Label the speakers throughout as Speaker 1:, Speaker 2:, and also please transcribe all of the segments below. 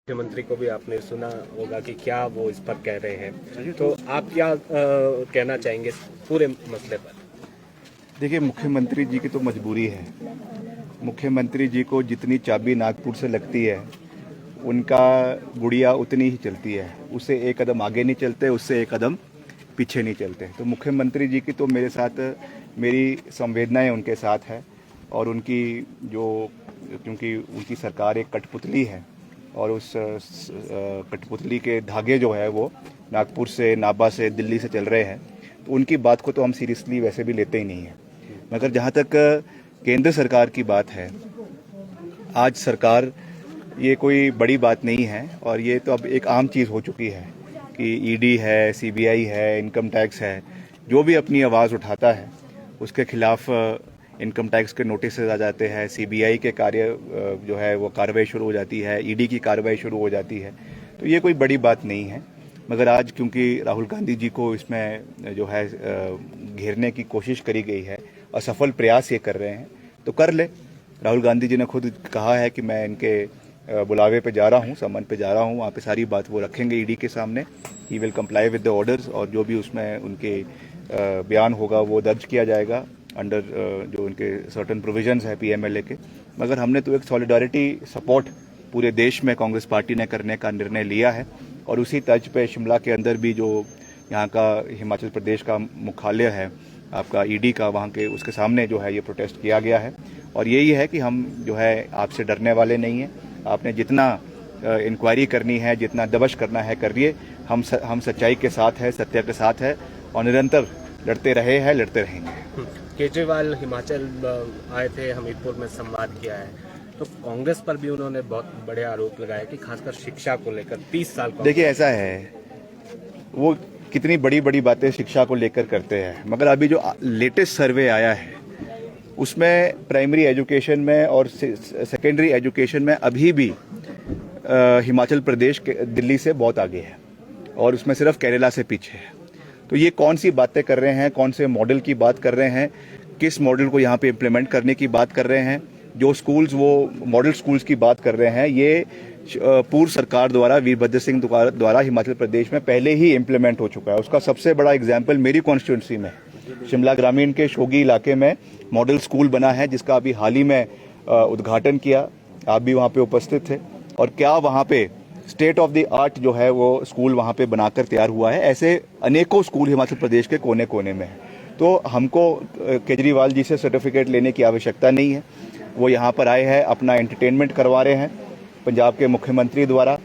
Speaker 1: मुख्यमंत्री को भी आपने सुना होगा कि क्या वो इस पर कह रहे हैं, तो आप क्या कहना चाहेंगे पूरे मसले पर?
Speaker 2: देखिए, मुख्यमंत्री जी की तो मजबूरी है। मुख्यमंत्री जी को जितनी चाबी नागपुर से लगती है, उनका गुड़िया उतनी ही चलती है। उससे एक कदम आगे नहीं चलते, उससे एक कदम पीछे नहीं चलते। तो मुख्यमंत्री जी की तो मेरे साथ मेरी संवेदनाएं उनके साथ है। और उनकी जो, क्योंकि उनकी सरकार एक कठपुतली है और उस कठपुतली के धागे जो है वो नागपुर से, नाभा से, दिल्ली से चल रहे हैं, तो उनकी बात को तो हम सीरियसली वैसे भी लेते ही नहीं हैं। मगर जहाँ तक केंद्र सरकार की बात है, आज सरकार, ये कोई बड़ी बात नहीं है और ये तो अब एक आम चीज़ हो चुकी है कि ईडी है, सीबीआई है, इनकम टैक्स है, जो भी अपनी आवाज़ उठाता है उसके खिलाफ इनकम टैक्स के नोटिस आ जाते हैं, सीबीआई के कार्य जो है वो कार्रवाई शुरू हो जाती है, ईडी की कार्रवाई शुरू हो जाती है। तो ये कोई बड़ी बात नहीं है। मगर आज क्योंकि राहुल गांधी जी को इसमें जो है घेरने की कोशिश करी गई है, असफल प्रयास ये कर रहे हैं, तो कर ले। राहुल गांधी जी ने खुद कहा है कि मैं इनके बुलावे पे जा रहा हूँ, समन पे जा रहा हूँ, वहाँ पे सारी बात वो रखेंगे ईडी के सामने। He will comply with the orders और जो भी उसमें उनके बयान होगा वो दर्ज किया जाएगा अंडर जो उनके सर्टन प्रोविजंस है पीएमएलए के। मगर हमने तो एक सॉलिडारिटी सपोर्ट पूरे देश में कांग्रेस पार्टी ने करने का निर्णय लिया है और उसी तर्ज पे शिमला के अंदर भी जो यहाँ का हिमाचल प्रदेश का मुख्यालय है आपका ईडी का, वहाँ के उसके सामने जो है ये प्रोटेस्ट किया गया है। और यही है कि हम जो है आपसे डरने वाले नहीं हैं। आपने जितना इंक्वायरी करनी है, जितना दबश करना है करिए। हम सच्चाई के साथ है, सत्य के साथ है और निरंतर लड़ते रहे हैं, लड़ते रहेंगे।
Speaker 1: केजरीवाल हिमाचल आए थे, हमीरपुर में संवाद किया है, तो कांग्रेस पर भी उन्होंने बहुत बड़े आरोप लगाए कि खासकर शिक्षा को लेकर 30 साल।
Speaker 2: देखिए, ऐसा है, वो कितनी बड़ी बड़ी बातें शिक्षा को लेकर करते हैं, मगर अभी जो लेटेस्ट सर्वे आया है उसमें प्राइमरी एजुकेशन में और सेकेंडरी एजुकेशन में अभी भी हिमाचल प्रदेश दिल्ली से बहुत आगे है और उसमें सिर्फ केरला से पीछे है। तो ये कौन सी बातें कर रहे हैं, कौन से मॉडल की बात कर रहे हैं, किस मॉडल को यहाँ पे इम्प्लीमेंट करने की बात कर रहे हैं? जो स्कूल्स, वो मॉडल स्कूल्स की बात कर रहे हैं, ये पूर्व सरकार द्वारा, वीरभद्र सिंह द्वारा हिमाचल प्रदेश में पहले ही इम्प्लीमेंट हो चुका है। उसका सबसे बड़ा एग्जाम्पल मेरी कॉन्स्टिट्यूंसी में, शिमला ग्रामीण के शोगी इलाके में मॉडल स्कूल बना है, जिसका अभी हाल ही में उद्घाटन किया। आप भी वहाँ पे उपस्थित थे और क्या वहाँ पे स्टेट ऑफ द आर्ट जो है वो स्कूल वहाँ पे बनाकर तैयार हुआ है। ऐसे अनेकों स्कूल हिमाचल प्रदेश के कोने कोने में है। तो हमको केजरीवाल जी से सर्टिफिकेट लेने की आवश्यकता नहीं है। वो यहाँ पर आए हैं, अपना एंटरटेनमेंट करवा रहे हैं पंजाब के मुख्यमंत्री द्वारा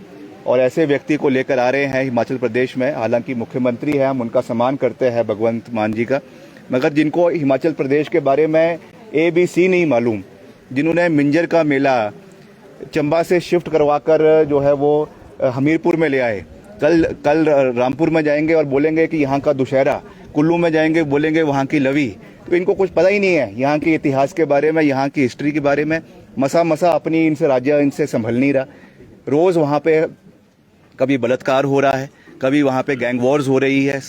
Speaker 2: और ऐसे व्यक्ति को लेकर आ रहे हैं हिमाचल प्रदेश में। हालांकि मुख्यमंत्री है, हम उनका सम्मान करते हैं, भगवंत मान जी का, मगर जिनको हिमाचल प्रदेश के बारे में ABC नहीं मालूम, जिन्होंने मिंजर का मेला चंबा से शिफ्ट करवाकर जो है वो हमीरपुर में ले आए, कल रामपुर में जाएंगे और बोलेंगे कि यहाँ का दुशहरा, कुल्लू में जाएंगे बोलेंगे वहाँ की लवी। तो इनको कुछ पता ही नहीं है यहाँ के इतिहास के बारे में, यहाँ की हिस्ट्री के बारे में। मसा अपनी इनसे राज्य इनसे संभल नहीं रहा। रोज़ वहाँ पे कभी बलात्कार हो रहा है, कभी वहाँ पे गैंग वॉर्स हो रही है,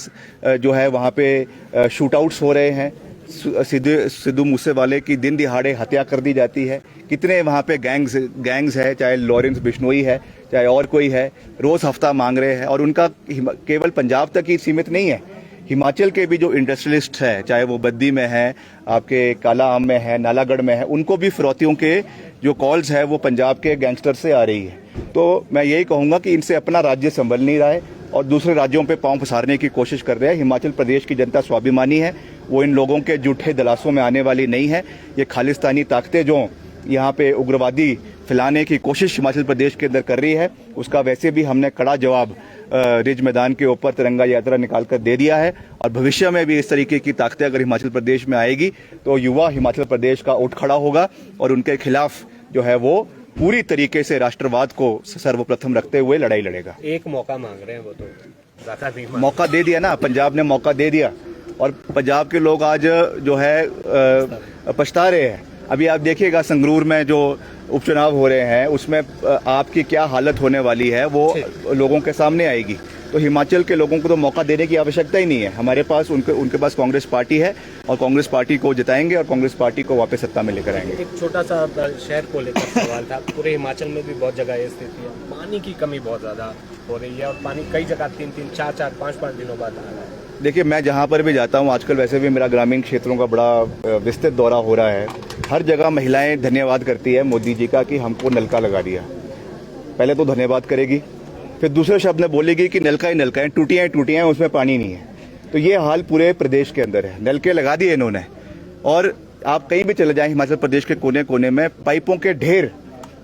Speaker 2: जो है वहाँ पे शूट आउट्स हो रहे हैं, सिद्धू मूसेवाले की दिन दिहाड़े हत्या कर दी जाती है। कितने वहाँ पे गैंग्स है, चाहे लॉरेंस बिश्नोई है, चाहे और कोई है, रोज़ हफ्ता मांग रहे हैं। और उनका केवल पंजाब तक ही सीमित नहीं है, हिमाचल के भी जो इंडस्ट्रियलिस्ट है, चाहे वो बद्दी में है, आपके काला आम में है, नालागढ़ में है, उनको भी फिरौतियों के जो कॉल्स है वो पंजाब के गैंगस्टर से आ रही है। तो मैं यही कहूँगा कि इनसे अपना राज्य संभल नहीं रहा है और दूसरे राज्यों पे पांव पसारने की कोशिश कर रहे हैं। हिमाचल प्रदेश की जनता स्वाभिमानी है, वो इन लोगों के झूठे दलासों में आने वाली नहीं है। ये खालिस्तानी ताकतें जो यहाँ पे उग्रवादी फैलाने की कोशिश हिमाचल प्रदेश के अंदर कर रही है, उसका वैसे भी हमने कड़ा जवाब रिज मैदान के ऊपर तिरंगा यात्रा निकालकर दे दिया है। और भविष्य में भी इस तरीके की ताकतें अगर हिमाचल प्रदेश में आएगी तो युवा हिमाचल प्रदेश का उठ खड़ा होगा और उनके खिलाफ जो है वो पूरी तरीके से राष्ट्रवाद को सर्वप्रथम रखते हुए लड़ाई लड़ेगा।
Speaker 1: एक मौका मांग रहे हैं, वो तो ज्यादा नहीं
Speaker 2: मौका दे दिया ना, पंजाब ने मौका दे दिया और पंजाब के लोग आज जो है पछता रहे हैं। अभी आप देखिएगा संगरूर में जो उपचुनाव हो रहे हैं उसमें आपकी क्या हालत होने वाली है वो लोगों के सामने आएगी। तो तो हिमाचल के लोगों को तो मौका देने की आवश्यकता ही नहीं है। हमारे पास उनके पास कांग्रेस पार्टी है और कांग्रेस पार्टी को जिताएंगे और कांग्रेस पार्टी को वापस सत्ता में लेकर आएंगे।
Speaker 1: एक छोटा सा शहर को लेकर सवाल था, पूरे हिमाचल में भी बहुत जगह ये स्थिति है, पानी की कमी बहुत ज़्यादा हो रही है और पानी कई जगह 3-3, 4-4, 5-5 दिनों बाद आ रहा है।
Speaker 2: देखिए, मैं जहाँ पर भी जाता हूँ आजकल, वैसे भी मेरा ग्रामीण क्षेत्रों का बड़ा विस्तृत दौरा हो रहा है, हर जगह महिलाएं धन्यवाद करती है मोदी जी का कि हमको नलका लगा दिया। पहले तो धन्यवाद करेगी, फिर दूसरे शब्द में बोलेगी कि नलका ही नलका है, टूटियाँ हैं, उसमें पानी नहीं है। तो ये हाल पूरे प्रदेश के अंदर है, नलके लगा दिए इन्होंने। और आप कहीं भी चले जाएं हिमाचल प्रदेश के कोने कोने में पाइपों के ढेर,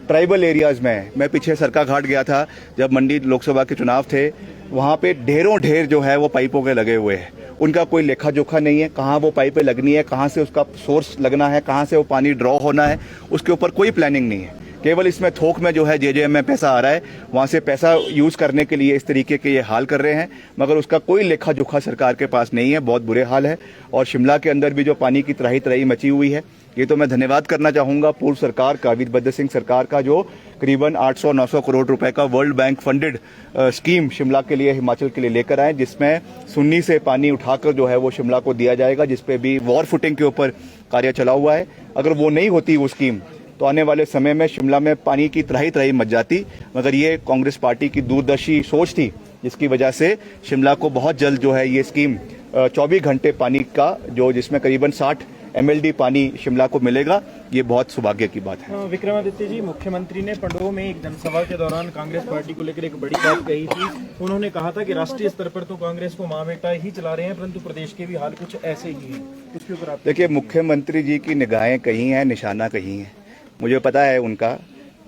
Speaker 2: ट्राइबल एरियाज में। मैं पीछे सरका घाट गया था जब मंडी लोकसभा के चुनाव थे, वहाँ पे ढेरों ढेर जो है वो पाइपों के लगे हुए हैं। उनका कोई लेखा जोखा नहीं है, कहाँ वो पाइपें लगनी है, कहाँ से उसका सोर्स लगना है, कहाँ से वो पानी ड्रॉ होना है, उसके ऊपर कोई प्लानिंग नहीं है। केवल इसमें थोक में जो है जेजेएम में पैसा आ रहा है, वहाँ से पैसा यूज़ करने के लिए इस तरीके के ये हाल कर रहे हैं, मगर उसका कोई लेखा जोखा सरकार के पास नहीं है। बहुत बुरे हाल है। और शिमला के अंदर भी जो पानी की त्राही त्राही मची हुई है, ये तो मैं धन्यवाद करना चाहूँगा पूर्व सरकार का, वीरभद्र सिंह सरकार का, जो करीबन 800-900 करोड़ रुपए का world bank funded scheme Shimla के लिए, हिमाचल के लिए लेकर आए, जिसमें सुन्नी से पानी उठाकर जो है वो शिमला को दिया जाएगा, जिसपे भी वॉर फुटिंग के ऊपर कार्य चला हुआ है। अगर वो नहीं होती वो स्कीम, तो आने वाले समय में शिमला में पानी की त्राही त्राही मच जाती। मगर ये कांग्रेस पार्टी की दूरदर्शी सोच थी, जिसकी वजह से शिमला को बहुत जल्द जो है ये स्कीम 24 घंटे पानी का, जो जिसमें करीबन 60 MLD पानी शिमला को मिलेगा, ये बहुत सौभाग्य की बात है।
Speaker 3: विक्रमादित्य जी, मुख्यमंत्री ने पंडोह में एक जनसभा के दौरान कांग्रेस पार्टी को लेकर एक बड़ी बात कही थी। उन्होंने कहा था कि राष्ट्रीय स्तर पर तो कांग्रेस को माँ बेटा ही चला रहे हैं, परंतु प्रदेश के भी हाल कुछ ऐसे ही हैं। उसके ऊपर आप
Speaker 2: देखिए, मुख्यमंत्री जी की निगाहें कहीं हैं, निशाना कहीं है। मुझे पता है उनका,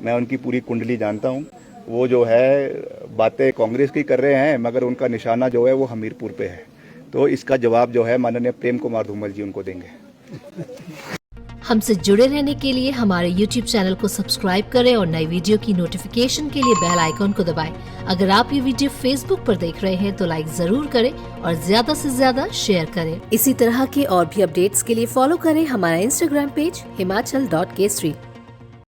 Speaker 2: मैं उनकी पूरी कुंडली जानता हूँ। वो जो है बातें कांग्रेस की कर रहे हैं, मगर उनका निशाना जो है वो हमीरपुर पे है। तो इसका जवाब जो है माननीय प्रेम कुमार धूमल जी उनको देंगे।
Speaker 4: हमसे जुड़े रहने के लिए हमारे YouTube चैनल को सब्सक्राइब करें और नई वीडियो की नोटिफिकेशन के लिए बेल आइकॉन को दबाएं। अगर आप ये वीडियो Facebook पर देख रहे हैं तो लाइक जरूर करें और ज्यादा से ज्यादा शेयर करें। इसी तरह के और भी अपडेट्स के लिए फॉलो करें हमारा Instagram पेज himachal.केसरी।